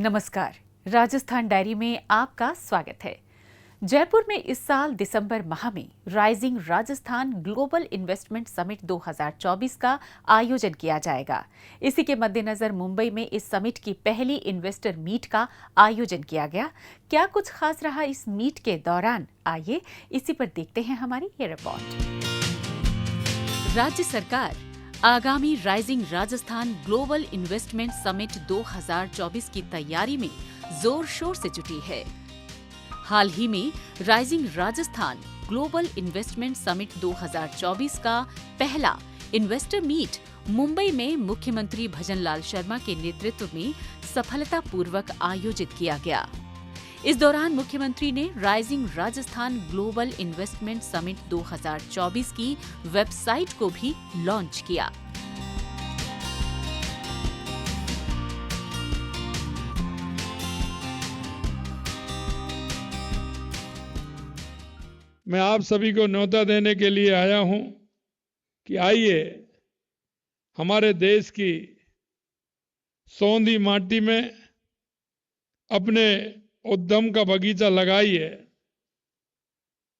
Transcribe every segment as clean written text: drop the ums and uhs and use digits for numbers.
नमस्कार। राजस्थान डायरी में आपका स्वागत है। जयपुर में इस साल दिसंबर माह में rising Rajasthan global investment summit 2024 का आयोजन किया जाएगा। इसी के मद्देनजर मुंबई में इस समिट की पहली इन्वेस्टर मीट का आयोजन किया गया। क्या कुछ खास रहा इस मीट के दौरान, आइए इसी पर देखते हैं हमारी ये रिपोर्ट। राज्य सरकार आगामी rising Rajasthan global investment summit 2024 की तैयारी में जोर शोर से जुटी है। हाल ही में rising Rajasthan global investment summit 2024 का पहला इन्वेस्टर मीट मुंबई में मुख्यमंत्री भजनलाल शर्मा के नेतृत्व में सफलतापूर्वक आयोजित किया गया। इस दौरान मुख्यमंत्री ने rising Rajasthan global investment summit 2024 की वेबसाइट को भी लॉन्च किया। मैं आप सभी को न्योता देने के लिए आया हूं कि आइए हमारे देश की सौंधी माटी में अपने उद्यम का बगीचा लगाइए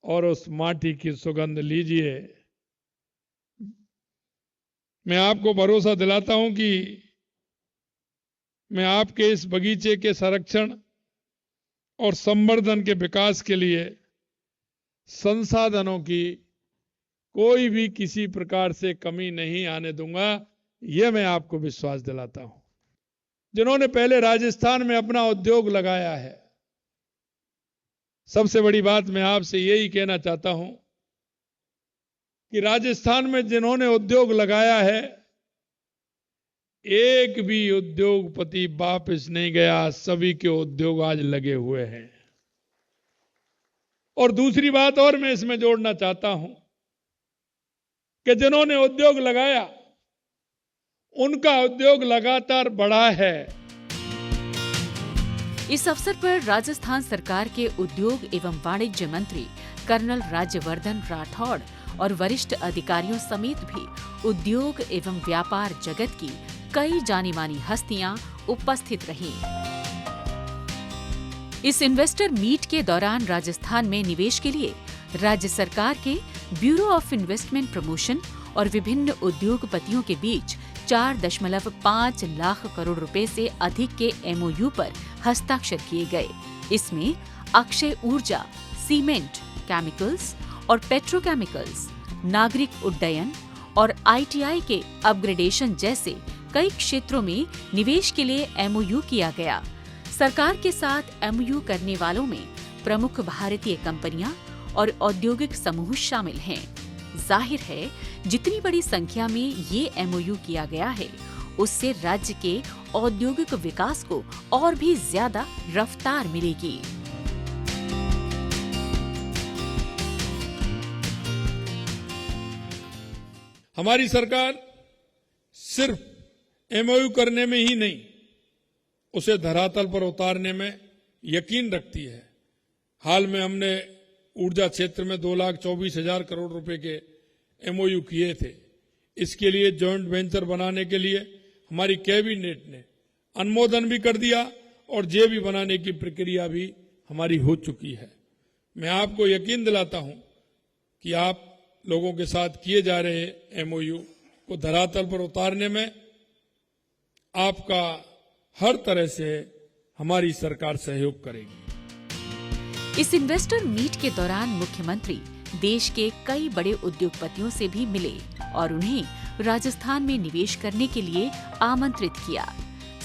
और उस माटी की सुगंध लीजिए। मैं आपको भरोसा दिलाता हूं कि मैं आपके इस बगीचे के संरक्षण और संवर्धन के विकास के लिए संसाधनों की कोई भी किसी प्रकार से कमी नहीं आने दूंगा। यह मैं आपको विश्वास दिलाता हूं। जिन्होंने पहले राजस्थान में अपना उद्योग लगाया है, सबसे बड़ी बात मैं आपसे यही कहना चाहता हूं कि राजस्थान में जिन्होंने उद्योग लगाया है, एक भी उद्योगपति वापस नहीं गया। सभी के उद्योग आज लगे हुए हैं। और दूसरी बात और मैं इसमें जोड़ना चाहता हूं कि जिन्होंने उद्योग लगाया, उनका उद्योग लगातार बढ़ा है। इस अवसर पर राजस्थान सरकार के उद्योग एवं वाणिज्य मंत्री कर्नल राज्यवर्धन राठौड़ और वरिष्ठ अधिकारियों समेत भी उद्योग एवं व्यापार जगत की कई जानी मानी हस्तियां उपस्थित रहीं। इस इन्वेस्टर मीट के दौरान राजस्थान में निवेश के लिए राज्य सरकार के ब्यूरो ऑफ इन्वेस्टमेंट प्रमोशन और विभिन्न उद्योगपतियों के बीच 4.5 लाख करोड़ रुपए से अधिक के एमओयू पर हस्ताक्षर किए गए। इसमें अक्षय ऊर्जा, सीमेंट, केमिकल्स और पेट्रोकेमिकल्स, नागरिक उड्डयन और आईटीआई के अपग्रेडेशन जैसे कई क्षेत्रों में निवेश के लिए एमओयू किया गया। सरकार के साथ एमओयू करने वालों में प्रमुख भारतीय कंपनियां और औद्योगिक समूह शामिल हैं। जाहिर है, जितनी बड़ी संख्या में ये एमओयू किया गया है, उससे राज्य के औद्योगिक विकास को और भी ज्यादा रफ्तार मिलेगी। हमारी सरकार सिर्फ एमओयू करने में ही नहीं, उसे धरातल पर उतारने में यकीन रखती है। हाल में हमने ऊर्जा क्षेत्र में 2,24,000 करोड़ रुपए के एमओयू किए थे। इसके लिए जॉइंट वेंचर बनाने के लिए हमारी कैबिनेट ने अनुमोदन भी कर दिया और जेवी बनाने की प्रक्रिया भी हमारी हो चुकी है। मैं आपको यकीन दिलाता हूं कि आप लोगों के साथ किए जा रहे एमओयू को धरातल पर उतारने में आपका हर तरह से हमारी सरकार सहयोग करेगी। इस इन्वेस्टर मीट के दौरान मुख्यमंत्री देश के कई बड़े उद्योगपतियों से भी मिले और उन्हें राजस्थान में निवेश करने के लिए आमंत्रित किया।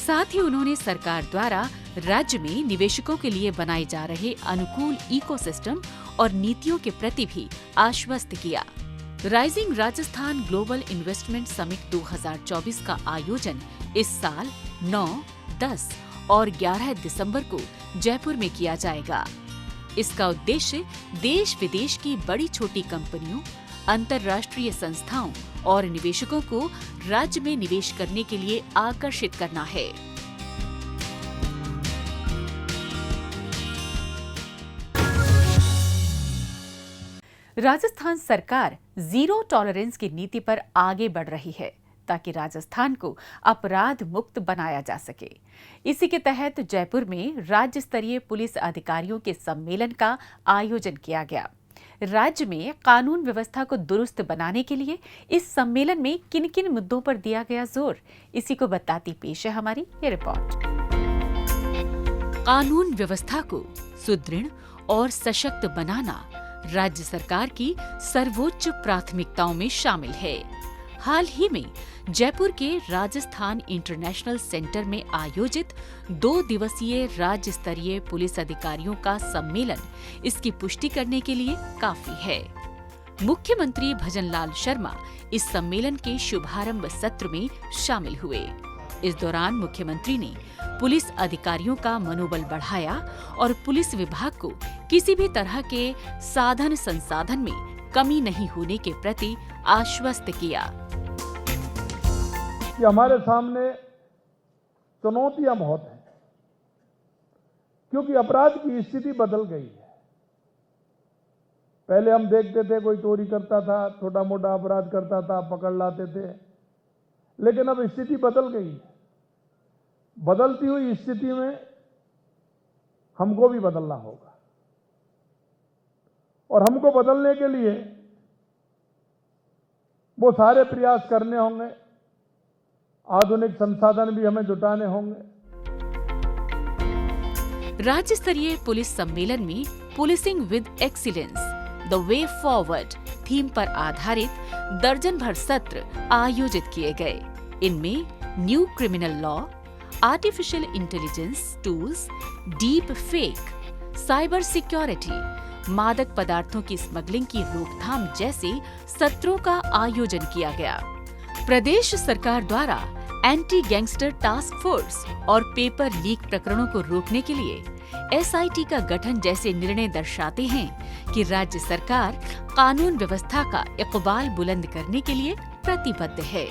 साथ ही उन्होंने सरकार द्वारा राज्य में निवेशकों के लिए बनाए जा रहे अनुकूल इकोसिस्टम और नीतियों के प्रति भी आश्वस्त किया। Rising Rajasthan global investment summit 2024 का आयोजन इस साल 9, 10 और 11 दिसंबर को जयपुर में किया जाएगा। इसका उद्देश्य देश विदेश की बड़ी छोटी कंपनियों, अंतर्राष्ट्रीय संस्थाओं और निवेशकों को राज्य में निवेश करने के लिए आकर्षित करना है। राजस्थान सरकार जीरो टॉलरेंस की नीति पर आगे बढ़ रही है। ताकि राजस्थान को अपराध मुक्त बनाया जा सके। इसी के तहत जयपुर में राज्य स्तरीय पुलिस अधिकारियों के सम्मेलन का आयोजन किया गया। राज्य में कानून व्यवस्था को दुरुस्त बनाने के लिए इस सम्मेलन में किन किन मुद्दों पर दिया गया जोर, इसी को बताती पेश है हमारी ये रिपोर्ट। कानून व्यवस्था को सुदृढ़ और सशक्त बनाना राज्य सरकार की सर्वोच्च प्राथमिकताओं में शामिल है। हाल ही में जयपुर के राजस्थान इंटरनेशनल सेंटर में आयोजित 2 दिवसीय राज्य स्तरीय पुलिस अधिकारियों का सम्मेलन इसकी पुष्टि करने के लिए काफी है। मुख्यमंत्री भजनलाल शर्मा इस सम्मेलन के शुभारंभ सत्र में शामिल हुए। इस दौरान मुख्यमंत्री ने पुलिस अधिकारियों का मनोबल बढ़ाया और पुलिस विभाग को किसी भी तरह के साधन संसाधन में कमी नहीं होने के प्रति आश्वस्त किया। कि हमारे सामने चुनौतियां बहुत हैं, क्योंकि अपराध की स्थिति बदल गई है। पहले हम देखते थे कोई चोरी करता था, छोटा मोटा अपराध करता था, पकड़ लाते थे, लेकिन अब स्थिति बदल गई है। बदलती हुई स्थिति में हमको भी बदलना होगा और हमको बदलने के लिए वो सारे प्रयास करने होंगे, आधुनिक संसाधन भी हमें जुटाने होंगे। राज्य स्तरीय पुलिस सम्मेलन में policing with excellence the way forward theme पर आधारित दर्जन भर सत्र आयोजित किए गए। इनमें new criminal law, artificial intelligence tools, deep fake, cyber security, मादक पदार्थों की स्मगलिंग की रोकथाम जैसे सत्रों का आयोजन किया गया। प्रदेश सरकार द्वारा एंटी गैंगस्टर टास्क फोर्स और पेपर लीक प्रकरणों को रोकने के लिए SIT का गठन जैसे निर्णय दर्शाते हैं कि राज्य सरकार कानून व्यवस्था का इकबाल बुलंद करने के लिए प्रतिबद्ध है।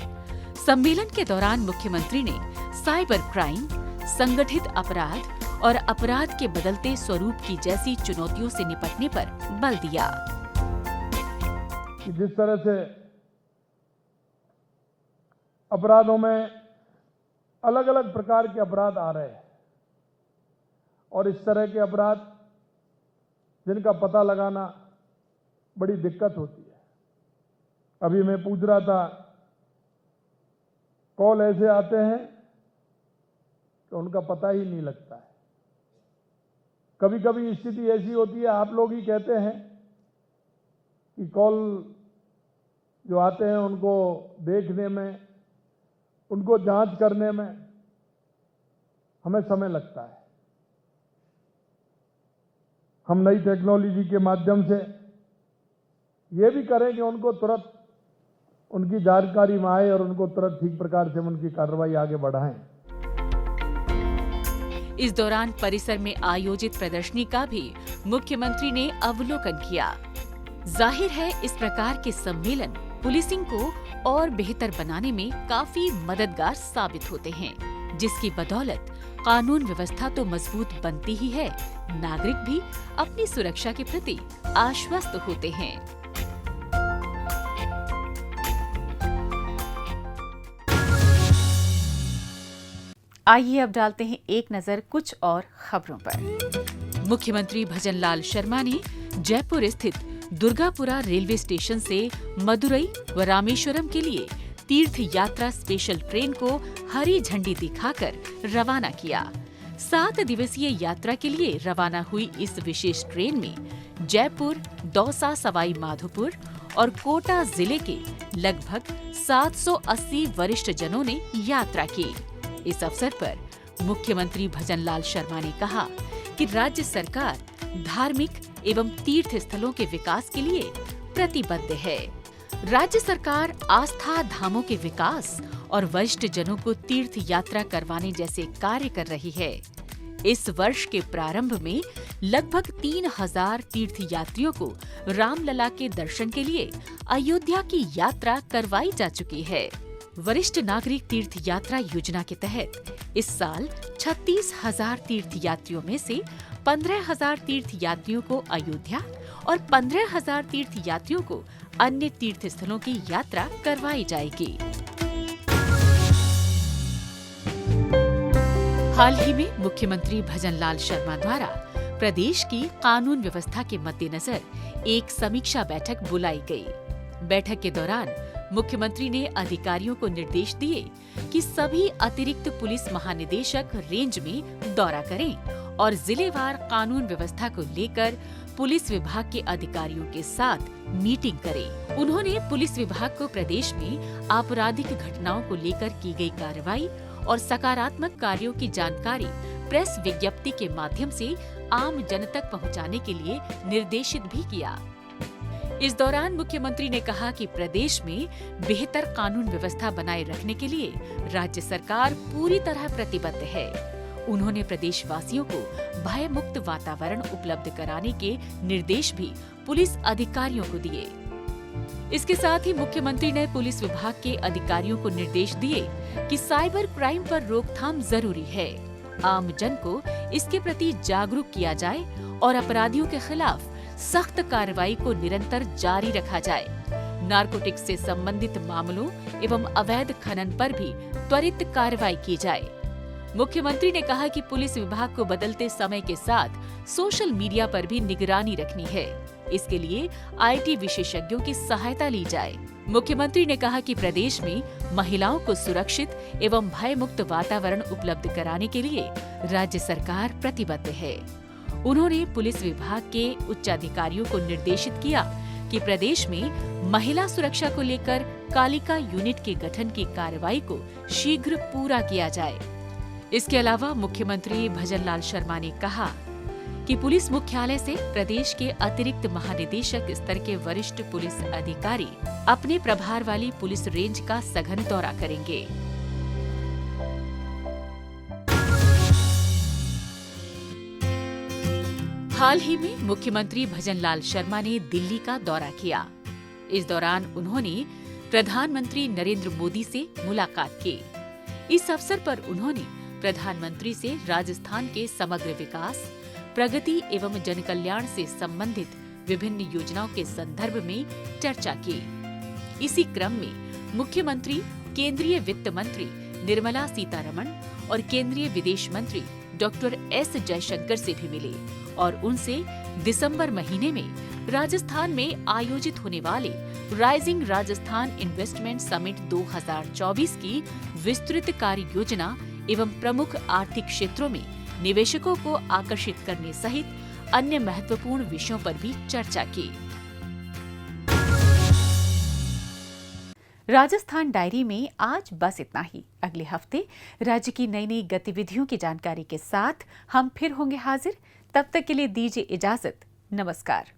सम्मेलन के दौरान मुख्यमंत्री ने साइबर क्राइम, संगठित अपराध और अपराध के बदलते स्वरूप की जैसी चुनौतियों से निपटने पर बल दिया। जिस तरह से अपराधों में अलग अलग प्रकार के अपराध आ रहे हैं और इस तरह के अपराध जिनका पता लगाना बड़ी दिक्कत होती है। अभी मैं पूछ रहा था, कॉल ऐसे आते हैं तो उनका पता ही नहीं लगता है। कभी कभी स्थिति ऐसी होती है, आप लोग ही कहते हैं कि कॉल जो आते हैं उनको देखने में, उनको जांच करने में हमें समय लगता है। हम नई टेक्नोलॉजी के माध्यम से ये भी करें कि उनको तुरंत उनकी जानकारी में आए और उनको तुरंत ठीक प्रकार से उनकी कार्रवाई आगे बढ़ाएं। इस दौरान परिसर में आयोजित प्रदर्शनी का भी मुख्यमंत्री ने अवलोकन किया। जाहिर है इस प्रकार के सम्मेलन पुलिसिंग को और बेहतर बनाने में काफी मददगार साबित होते हैं, जिसकी बदौलत कानून व्यवस्था तो मजबूत बनती ही है, नागरिक भी अपनी सुरक्षा के प्रति आश्वस्त होते हैं। आइए अब डालते हैं एक नजर कुछ और खबरों पर। मुख्यमंत्री भजनलाल शर्मा ने जयपुर स्थित दुर्गापुरा रेलवे स्टेशन से मदुरई व रामेश्वरम के लिए तीर्थ यात्रा स्पेशल ट्रेन को हरी झंडी दिखाकर रवाना किया। 7 दिवसीय यात्रा के लिए रवाना हुई इस विशेष ट्रेन में जयपुर, दौसा, सवाई माधोपुर और कोटा जिले के लगभग 780 वरिष्ठ जनों ने यात्रा की। इस अवसर पर मुख्यमंत्री भजनलाल शर्मा ने कहा कि राज्य सरकार धार्मिक एवं तीर्थ स्थलों के विकास के लिए प्रतिबद्ध है। राज्य सरकार आस्था धामों के विकास और वरिष्ठ जनों को तीर्थ यात्रा करवाने जैसे कार्य कर रही है। इस वर्ष के प्रारंभ में लगभग 3000 तीर्थ यात्रियों को रामलला के दर्शन के लिए अयोध्या की यात्रा करवाई जा चुकी है। वरिष्ठ नागरिक तीर्थ यात्रा योजना के तहत इस साल 36,000 तीर्थ यात्रियों में से 15,000 तीर्थ यात्रियों को अयोध्या और 15,000 तीर्थ यात्रियों को अन्य तीर्थ स्थलों की यात्रा करवाई जाएगी। हाल ही में मुख्यमंत्री भजनलाल शर्मा द्वारा प्रदेश की कानून व्यवस्था के मद्देनजर एक समीक्षा बैठक बुलाई गई। बैठक के दौरान मुख्यमंत्री ने अधिकारियों को निर्देश दिए कि सभी अतिरिक्त पुलिस महानिदेशक रेंज में दौरा करें और जिलेवार कानून व्यवस्था को लेकर पुलिस विभाग के अधिकारियों के साथ मीटिंग करें। उन्होंने पुलिस विभाग को प्रदेश में आपराधिक घटनाओं को लेकर की गई कार्रवाई और सकारात्मक कार्यों की जानकारी प्रेस विज्ञप्ति के माध्यम से आम जन तक पहुंचाने के लिए निर्देशित भी किया। इस दौरान मुख्यमंत्री ने कहा कि प्रदेश में बेहतर कानून व्यवस्था बनाए रखने के लिए राज्य सरकार पूरी तरह प्रतिबद्ध है। उन्होंने प्रदेशवासियों को भय मुक्त वातावरण उपलब्ध कराने के निर्देश भी पुलिस अधिकारियों को दिए। इसके साथ ही मुख्यमंत्री ने पुलिस विभाग के अधिकारियों को निर्देश दिए कि साइबर क्राइम पर रोकथाम जरूरी है। आम जन को इसके प्रति जागरूक किया जाए और अपराधियों के खिलाफ सख्त कार्रवाई को निरंतर जारी रखा जाए। नारकोटिक्स से संबंधित मामलों एवं अवैध खनन पर भी त्वरित कार्रवाई की जाए। मुख्यमंत्री ने कहा कि पुलिस विभाग को बदलते समय के साथ सोशल मीडिया पर भी निगरानी रखनी है। इसके लिए IT विशेषज्ञों की सहायता ली जाए। मुख्यमंत्री ने कहा कि प्रदेश में महिलाओं को सुरक्षित एवं भय मुक्त वातावरण उपलब्ध कराने के लिए राज्य सरकार प्रतिबद्ध है। उन्होंने पुलिस विभाग के उच्चाधिकारियों को निर्देशित किया कि प्रदेश में महिला सुरक्षा को लेकर कालिका यूनिट के गठन की कार्रवाई को शीघ्र पूरा किया जाए। इसके अलावा मुख्यमंत्री भजनलाल शर्मा ने कहा कि पुलिस मुख्यालय से प्रदेश के अतिरिक्त महानिदेशक स्तर के वरिष्ठ पुलिस अधिकारी अपने प्रभार वाली पुलिस रेंज का सघन दौरा करेंगे। हाल ही में मुख्यमंत्री भजनलाल शर्मा ने दिल्ली का दौरा किया। इस दौरान उन्होंने प्रधानमंत्री नरेंद्र मोदी से मुलाकात की। इस अवसर पर उन्होंने प्रधानमंत्री से राजस्थान के समग्र विकास, प्रगति एवं जनकल्याण से संबंधित विभिन्न योजनाओं के संदर्भ में चर्चा की। इसी क्रम में मुख्यमंत्री केंद्रीय वित्त मंत्री निर्मला सीतारमण और केंद्रीय विदेश मंत्री डॉक्टर S जयशंकर से भी मिले और उनसे दिसंबर महीने में राजस्थान में आयोजित होने वाले राइजिंग राजस्थान इन्वेस्टमेंट समिट 2024 की विस्तृत कार्य योजना एवं प्रमुख आर्थिक क्षेत्रों में निवेशकों को आकर्षित करने सहित अन्य महत्वपूर्ण विषयों पर भी चर्चा की। राजस्थान डायरी में आज बस इतना ही। अगले हफ्ते राज्य की नई नई गतिविधियों की जानकारी के साथ हम फिर होंगे हाजिर। तब तक के लिए दीजिए इजाजत। नमस्कार।